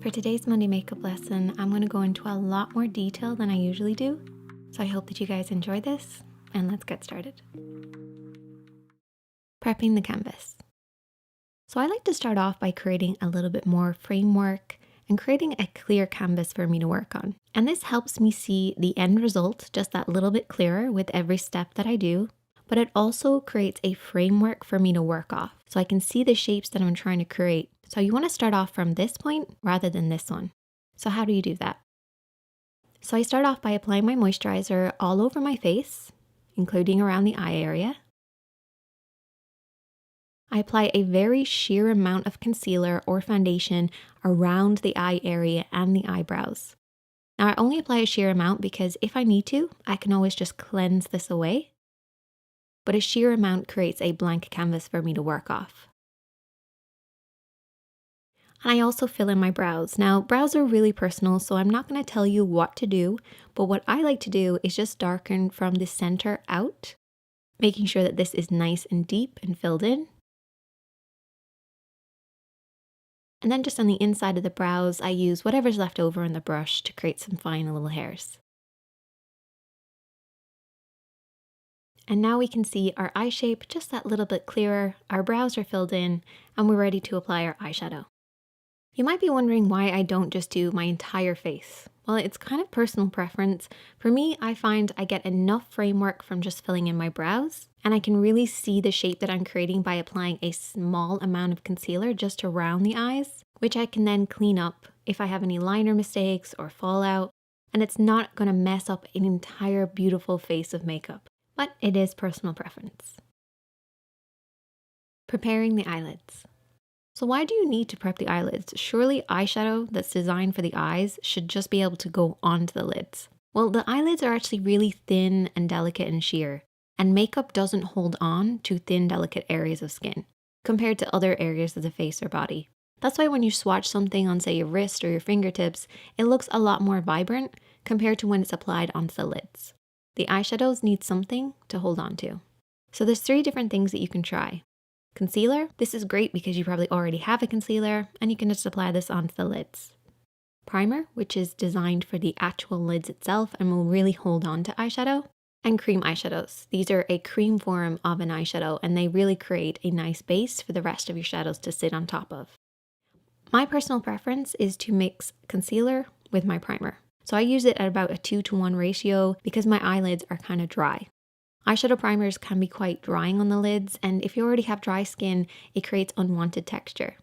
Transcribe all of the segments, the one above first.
For today's Monday makeup lesson, I'm going to go into a lot more detail than I usually do. So I hope that you guys enjoy this, and let's get started. Prepping the canvas. So I like to start off by creating a little bit more framework and creating a clear canvas for me to work on. And this helps me see the end result just that little bit clearer with every step that I do. But it also creates a framework for me to work off so I can see the shapes that I'm trying to create. So you want to start off from this point rather than this one. So how do you do that? So I start off by applying my moisturizer all over my face, including around the eye area. I apply a very sheer amount of concealer or foundation around the eye area and the eyebrows. Now I only apply a sheer amount because if I need to, I can always just cleanse this away. But a sheer amount creates a blank canvas for me to work off. And I also fill in my brows. Now, brows are really personal, so I'm not going to tell you what to do, but what I like to do is just darken from the center out, making sure that this is nice and deep and filled in. And then just on the inside of the brows, I use whatever's left over in the brush to create some fine little hairs. And now we can see our eye shape just that little bit clearer, our brows are filled in, and we're ready to apply our eyeshadow. You might be wondering why I don't just do my entire face. Well, it's kind of personal preference. For me, I find I get enough framework from just filling in my brows, and I can really see the shape that I'm creating by applying a small amount of concealer just around the eyes, which I can then clean up if I have any liner mistakes or fallout, and it's not going to mess up an entire beautiful face of makeup. But it is personal preference. Preparing the eyelids. So why do you need to prep the eyelids? Surely eyeshadow that's designed for the eyes should just be able to go onto the lids. Well, the eyelids are actually really thin and delicate and sheer, and makeup doesn't hold on to thin, delicate areas of skin compared to other areas of the face or body. That's why when you swatch something on, say, your wrist or your fingertips, it looks a lot more vibrant compared to when it's applied onto the lids. The eyeshadows need something to hold on to. So there's 3 different things that you can try. Concealer, this is great because you probably already have a concealer and you can just apply this onto the lids. Primer, which is designed for the actual lids itself and will really hold on to eyeshadow. And cream eyeshadows. These are a cream form of an eyeshadow and they really create a nice base for the rest of your shadows to sit on top of. My personal preference is to mix concealer with my primer. So I use it at about a 2-to-1 ratio because my eyelids are kind of dry. Eyeshadow primers can be quite drying on the lids, and if you already have dry skin, it creates unwanted texture.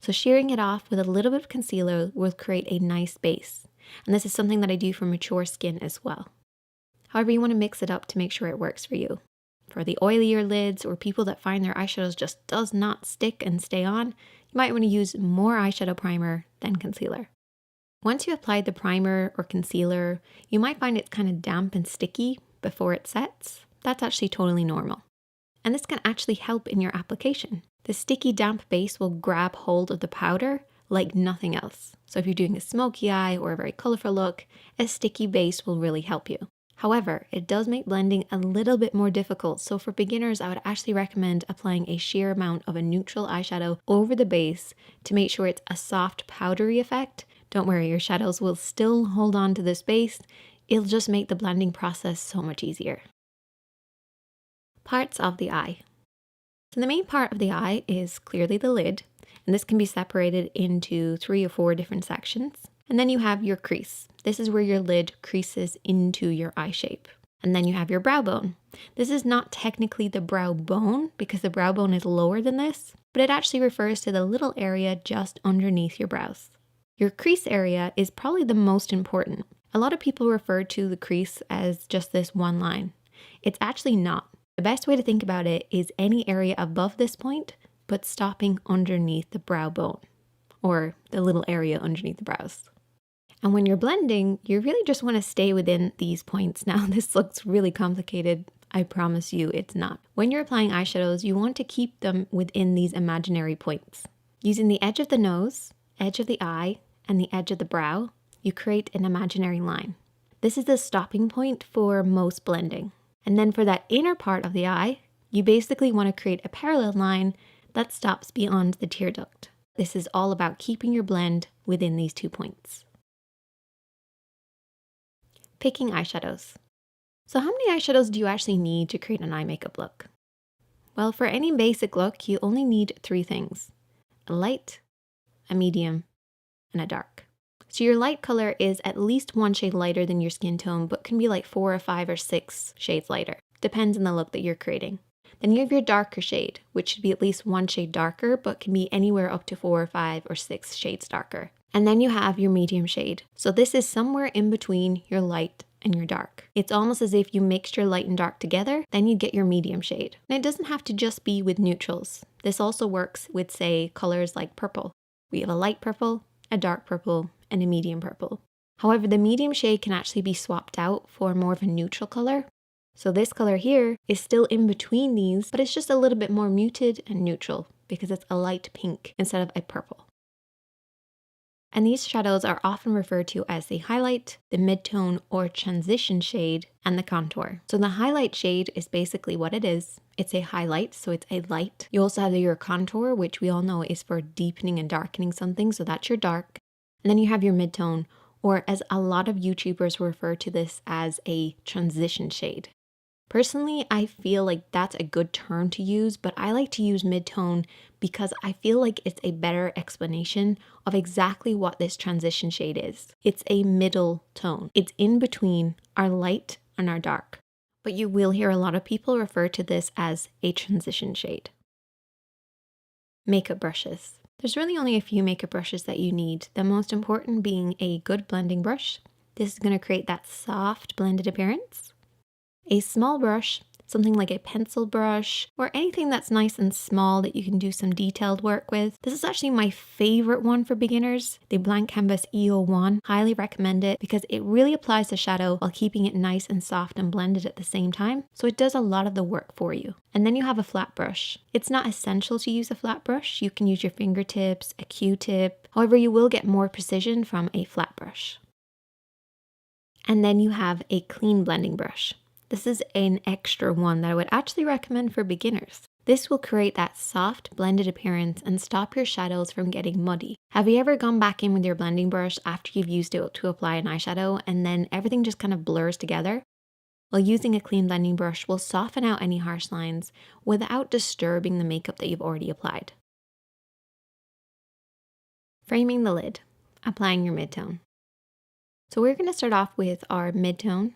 So shearing it off with a little bit of concealer will create a nice base. And this is something that I do for mature skin as well. However, you want to mix it up to make sure it works for you. For the oilier lids or people that find their eyeshadows just does not stick and stay on, you might want to use more eyeshadow primer than concealer. Once you applied the primer or concealer, you might find it's kind of damp and sticky before it sets. That's actually totally normal. And this can actually help in your application. The sticky damp base will grab hold of the powder like nothing else. So if you're doing a smoky eye or a very colorful look, a sticky base will really help you. However, it does make blending a little bit more difficult. So for beginners, I would actually recommend applying a sheer amount of a neutral eyeshadow over the base to make sure it's a soft powdery effect. Don't worry, your shadows will still hold on to this base. It'll just make the blending process so much easier. Parts of the eye. So the main part of the eye is clearly the lid, and this can be separated into 3 or 4 different sections. And then you have your crease. This is where your lid creases into your eye shape. And then you have your brow bone. This is not technically the brow bone because the brow bone is lower than this, but it actually refers to the little area just underneath your brows. Your crease area is probably the most important. A lot of people refer to the crease as just this one line. It's actually not. The best way to think about it is any area above this point, but stopping underneath the brow bone, or the little area underneath the brows. And when you're blending, you really just want to stay within these points. Now, this looks really complicated. I promise you it's not. When you're applying eyeshadows, you want to keep them within these imaginary points. Using the edge of the nose, edge of the eye, and the edge of the brow, you create an imaginary line. This is the stopping point for most blending. And then for that inner part of the eye, you basically want to create a parallel line that stops beyond the tear duct. This is all about keeping your blend within these 2 points. Picking eyeshadows. So how many eyeshadows do you actually need to create an eye makeup look? Well, for any basic look, you only need 3 things: a light, a medium, and a dark. So your light color is at least 1 shade lighter than your skin tone, but can be like 4 or 5 or 6 shades lighter. Depends on the look that you're creating. Then you have your darker shade, which should be at least 1 shade darker, but can be anywhere up to 4 or 5 or 6 shades darker. And then you have your medium shade. So this is somewhere in between your light and your dark. It's almost as if you mixed your light and dark together, then you get your medium shade. And it doesn't have to just be with neutrals. This also works with, say, colors like purple. We have a light purple, a dark purple, and a medium purple. However, the medium shade can actually be swapped out for more of a neutral color. So this color here is still in between these, but it's just a little bit more muted and neutral because it's a light pink instead of a purple. And these shadows are often referred to as the highlight, the midtone or transition shade, and the contour. So the highlight shade is basically what it is. It's a highlight, so it's a light. You also have your contour, which we all know is for deepening and darkening something, so that's your dark. And then you have your midtone, or as a lot of YouTubers refer to this as a transition shade. Personally, I feel like that's a good term to use, but I like to use midtone because I feel like it's a better explanation of exactly what this transition shade is. It's a middle tone. It's in between our light and our dark. But you will hear a lot of people refer to this as a transition shade. Makeup brushes. There's really only a few makeup brushes that you need, the most important being a good blending brush. This is going to create that soft blended appearance. A small brush, something like a pencil brush, or anything that's nice and small that you can do some detailed work with. This is actually my favorite one for beginners, the Blank Canvas E01. Highly recommend it because it really applies the shadow while keeping it nice and soft and blended at the same time. So it does a lot of the work for you. And then you have a flat brush. It's not essential to use a flat brush. You can use your fingertips, a Q-tip. However, you will get more precision from a flat brush. And then you have a clean blending brush. This is an extra one that I would actually recommend for beginners. This will create that soft blended appearance and stop your shadows from getting muddy. Have you ever gone back in with your blending brush after you've used it to apply an eyeshadow and then everything just kind of blurs together? Well, using a clean blending brush will soften out any harsh lines without disturbing the makeup that you've already applied. Framing the lid, applying your midtone. So we're going to start off with our midtone.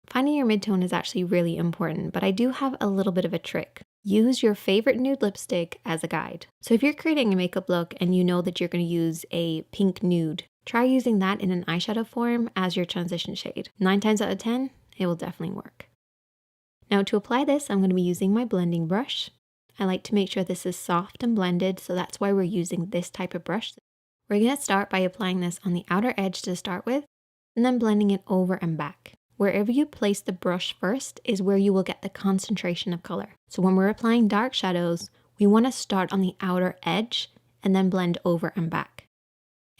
Finding your midtone is actually really important, but I do have a little bit of a trick. Use your favorite nude lipstick as a guide. So if you're creating a makeup look and you know that you're going to use a pink nude, try using that in an eyeshadow form as your transition shade. 9 times out of 10, it will definitely work. Now to apply this, I'm going to be using my blending brush. I like to make sure this is soft and blended, so that's why we're using this type of brush. We're going to start by applying this on the outer edge to start with, and then blending it over and back. Wherever you place the brush first is where you will get the concentration of color. So when we're applying dark shadows, we want to start on the outer edge and then blend over and back.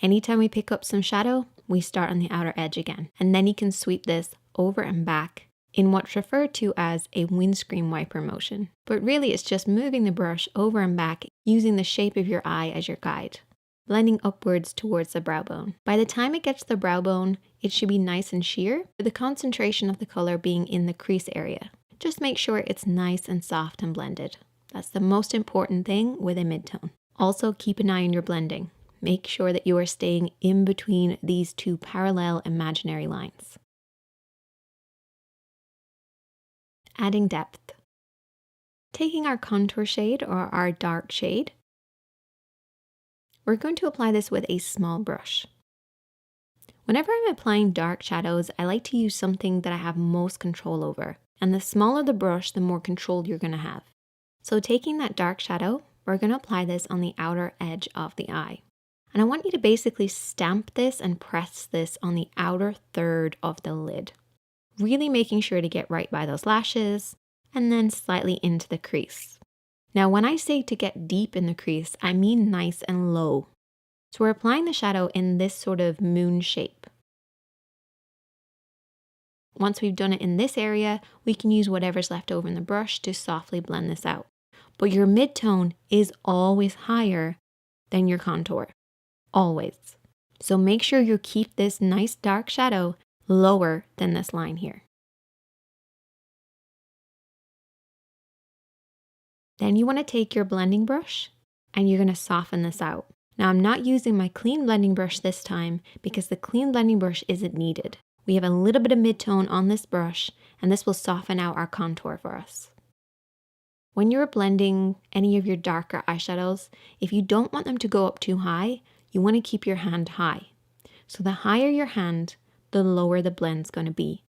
Anytime we pick up some shadow, we start on the outer edge again. And then you can sweep this over and back in what's referred to as a windscreen wiper motion. But really it's just moving the brush over and back using the shape of your eye as your guide, blending upwards towards the brow bone. By the time it gets to the brow bone, it should be nice and sheer, with the concentration of the color being in the crease area. Just make sure it's nice and soft and blended. That's the most important thing with a midtone. Also keep an eye on your blending. Make sure that you are staying in between these 2 parallel imaginary lines. Adding depth. Taking our contour shade or our dark shade, we're going to apply this with a small brush. Whenever I'm applying dark shadows, I like to use something that I have most control over. And the smaller the brush, the more control you're going to have. So taking that dark shadow, we're going to apply this on the outer edge of the eye. And I want you to basically stamp this and press this on the outer third of the lid. Really making sure to get right by those lashes and then slightly into the crease. Now, when I say to get deep in the crease, I mean nice and low. So we're applying the shadow in this sort of moon shape. Once we've done it in this area, we can use whatever's left over in the brush to softly blend this out. but your mid-tone is always higher than your contour, always. So make sure you keep this nice dark shadow lower than this line here. Then you want to take your blending brush and you're going to soften this out. Now I'm not using my clean blending brush this time because the clean blending brush isn't needed. We have a little bit of mid-tone on this brush and this will soften out our contour for us. When you're blending any of your darker eyeshadows, if you don't want them to go up too high, you want to keep your hand high. So the higher your hand, the lower the blend's going to be.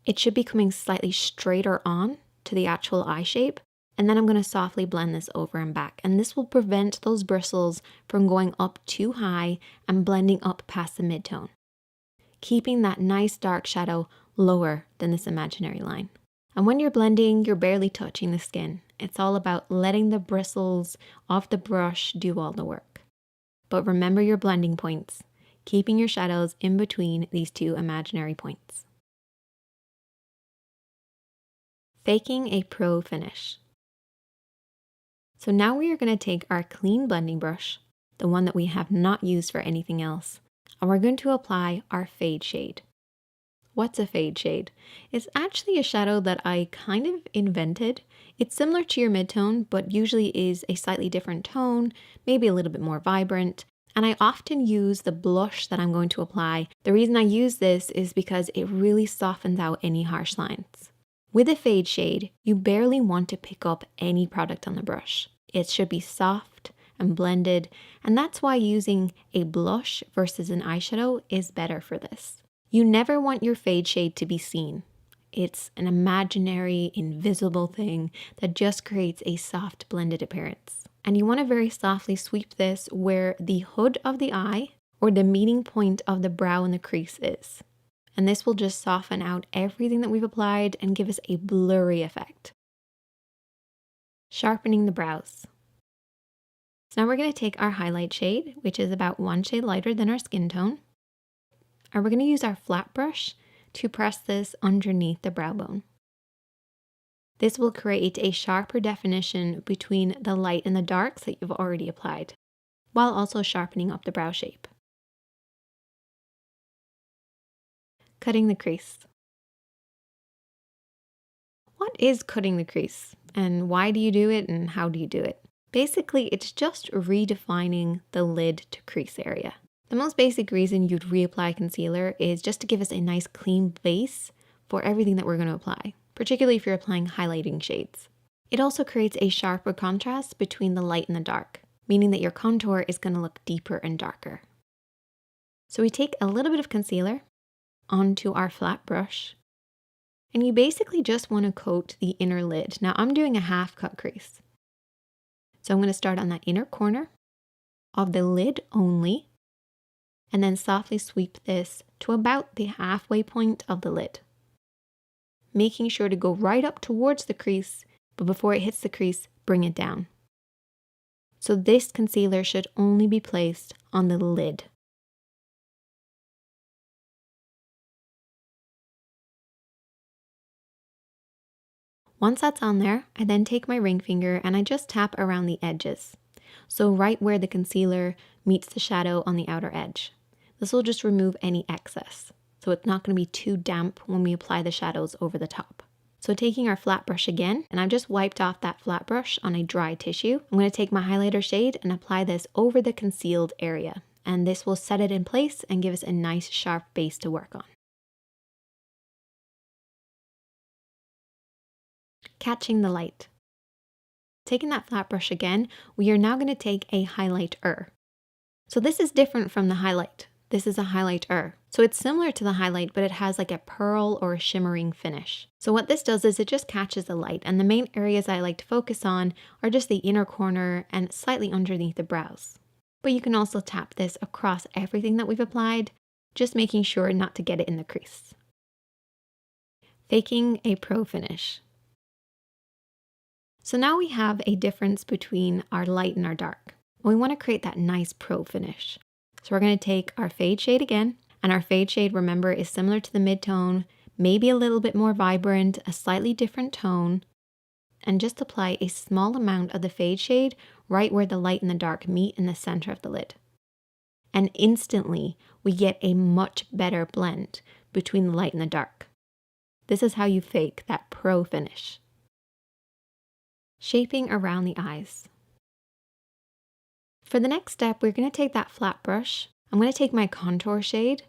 It should be coming slightly straighter on to the actual eye shape. And then I'm going to softly blend this over and back. And this will prevent those bristles from going up too high and blending up past the mid-tone, keeping that nice dark shadow lower than this imaginary line. And when you're blending, you're barely touching the skin. It's all about letting the bristles off the brush do all the work. But remember your blending points, keeping your shadows in between these two imaginary points. Faking a pro finish. So now we are going to take our clean blending brush, the one that we have not used for anything else, and we're going to apply our fade shade. What's a fade shade? It's actually a shadow that I kind of invented. It's similar to your mid-tone, but usually is a slightly different tone, maybe a little bit more vibrant. And I often use the blush that I'm going to apply. The reason I use this is because it really softens out any harsh lines. With a fade shade, you barely want to pick up any product on the brush. It should be soft and blended, and that's why using a blush versus an eyeshadow is better for this. You never want your fade shade to be seen. It's an imaginary, invisible thing that just creates a soft blended appearance. And you want to very softly sweep this where the hood of the eye or the meeting point of the brow and the crease is. And this will just soften out everything that we've applied and give us a blurry effect. Sharpening the brows. So now we're going to take our highlight shade, which is about one shade lighter than our skin tone. And we're going to use our flat brush to press this underneath the brow bone. This will create a sharper definition between the light and the darks that you've already applied, while also sharpening up the brow shape. Cutting the crease. What is cutting the crease, and why do you do it, and how do you do it? Basically, it's just redefining the lid to crease area. The most basic reason you'd reapply concealer is just to give us a nice clean base for everything that we're going to apply, particularly if you're applying highlighting shades. It also creates a sharper contrast between the light and the dark, meaning that your contour is going to look deeper and darker. So we take a little bit of concealer onto our flat brush, and you basically just want to coat the inner lid. Now I'm doing a half cut crease. So I'm going to start on that inner corner of the lid only, and then softly sweep this to about the halfway point of the lid, making sure to go right up towards the crease, but before it hits the crease, bring it down. So this concealer should only be placed on the lid. Once that's on there, I then take my ring finger and I just tap around the edges. So right where the concealer meets the shadow on the outer edge. This will just remove any excess, so it's not going to be too damp when we apply the shadows over the top. So taking our flat brush again, and I've just wiped off that flat brush on a dry tissue. I'm going to take my highlighter shade and apply this over the concealed area. And this will set it in place and give us a nice sharp base to work on. Catching the light. Taking that flat brush again, we are now going to take a highlighter. So this is different from the highlight. This is a highlighter. So it's similar to the highlight, but it has like a pearl or a shimmering finish. So what this does is it just catches the light, and the main areas I like to focus on are just the inner corner and slightly underneath the brows. But you can also tap this across everything that we've applied, just making sure not to get it in the crease. Faking a pro finish. So now we have a difference between our light and our dark. We want to create that nice pro finish. So we're going to take our fade shade again, and our fade shade, remember, is similar to the mid-tone, maybe a little bit more vibrant, a slightly different tone. and just apply a small amount of the fade shade right where the light and the dark meet in the center of the lid. And instantly, we get a much better blend between the light and the dark. This is how you fake that pro finish. Shaping around the eyes. For the next step, we're going to take that flat brush. I'm going to take my contour shade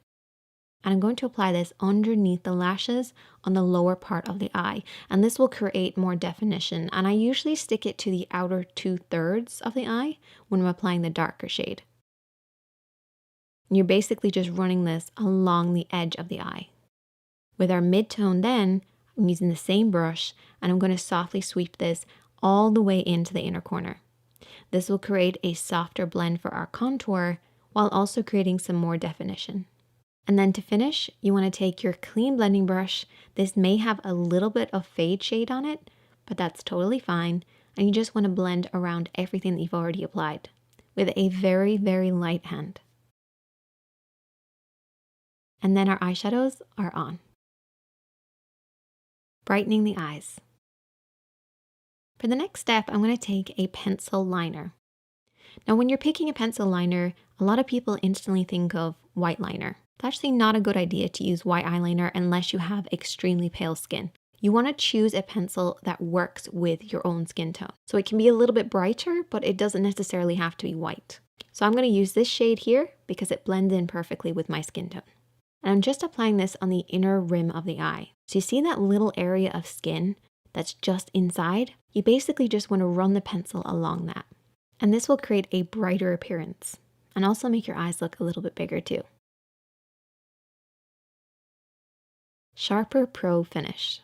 and I'm going to apply this underneath the lashes on the lower part of the eye. And this will create more definition. And I usually stick it to the outer 2/3 of the eye when I'm applying the darker shade. You're basically just running this along the edge of the eye. With our mid-tone then, I'm using the same brush and I'm going to softly sweep this all the way into the inner corner. This will create a softer blend for our contour while also creating some more definition. And then to finish, you want to take your clean blending brush. This may have a little bit of fade shade on it, but that's totally fine. And you just want to blend around everything that you've already applied with a very, very light hand. And then our eyeshadows are on. Brightening the eyes. For the next step, I'm going to take a pencil liner. Now, when you're picking a pencil liner, a lot of people instantly think of white liner. It's actually not a good idea to use white eyeliner unless you have extremely pale skin. You want to choose a pencil that works with your own skin tone. So it can be a little bit brighter, but it doesn't necessarily have to be white. So I'm going to use this shade here because it blends in perfectly with my skin tone. And I'm just applying this on the inner rim of the eye. So you see that little area of skin that's just inside? You basically just want to run the pencil along that. And this will create a brighter appearance and also make your eyes look a little bit bigger too. Sharper Pro Finish.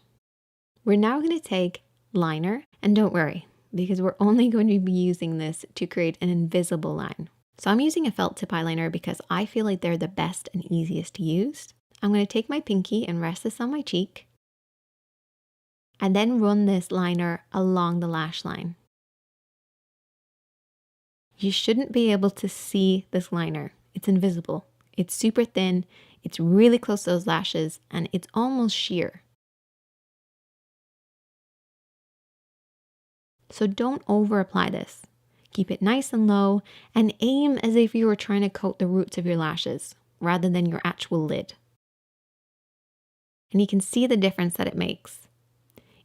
We're now going to take liner, and don't worry, because we're only going to be using this to create an invisible line. So I'm using a felt tip eyeliner because I feel like they're the best and easiest to use. I'm going to take my pinky and rest this on my cheek, and then run this liner along the lash line. You shouldn't be able to see this liner. It's invisible. It's super thin. It's really close to those lashes and it's almost sheer. So don't over apply this. Keep it nice and low and aim as if you were trying to coat the roots of your lashes rather than your actual lid. And you can see the difference that it makes.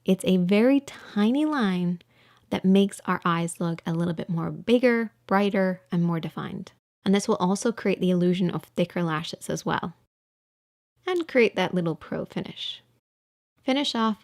It's a very tiny line that makes our eyes look a little bit more bigger, brighter, and more defined. And this will also create the illusion of thicker lashes as well. And create that little pro finish. Finish off